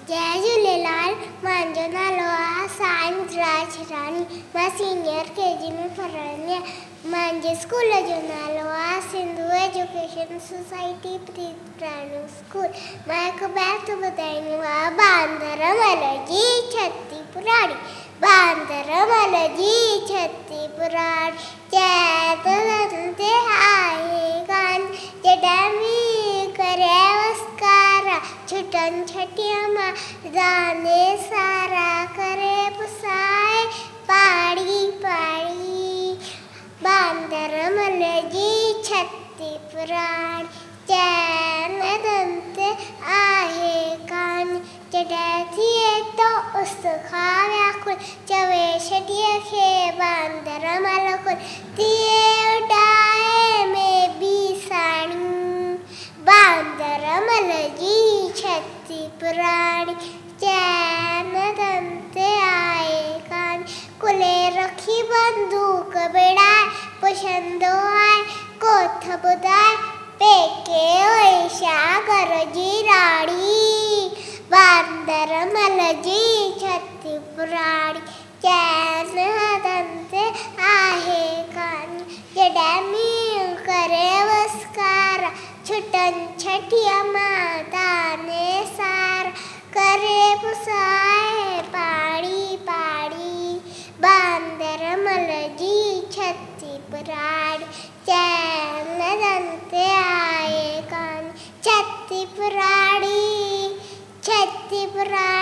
जय झूलेलाल। मुंहिंजो नालो आहे साइंस राजरानी। मां सीनियर केजी में पढ़ंदी आहियां। मुंहिंजे स्कूल जो नालो आहे Sindhu education society pre primary school. मां हिकु बैत ॿुधाईंदी आहियां। बांदरमल जी छती पुराणी, बांदरमल जी छती पुराणी, चैत ते आहे कान, जॾहिं मींहुं करे वसकारा, छुटनि छटिया मां दाने सारा, करे पुसाए पाड़ी पाड़ी। बांदरमल जी छती पुराणी, चैन दंत आहे कान, जॾहिं थिए तो उस खां व्याकुल, चवे छॾीअ खे बांदरमल कुल, थिए उॾाए में बि साणियूं। बांदरमल जी छती पुराणी, चैन दंत आहे कान, कुले रखी बंदूक बेड़ाए, पुछंदो आहे कोथ ॿुधाए, पेके हुई छा घर जी राणी। बांदरमल जी छती पुराणी, चैन दंत आहे कान, जॾहिं मींहुं करे वसकारा, छुटनि छटिया मां दाने सारा, करे पुसाए पाड़ी पाड़ी। बांदरमल जी छती पुराणी, चैन दंत आहे कान, छती पुराणी, छती पुराणी।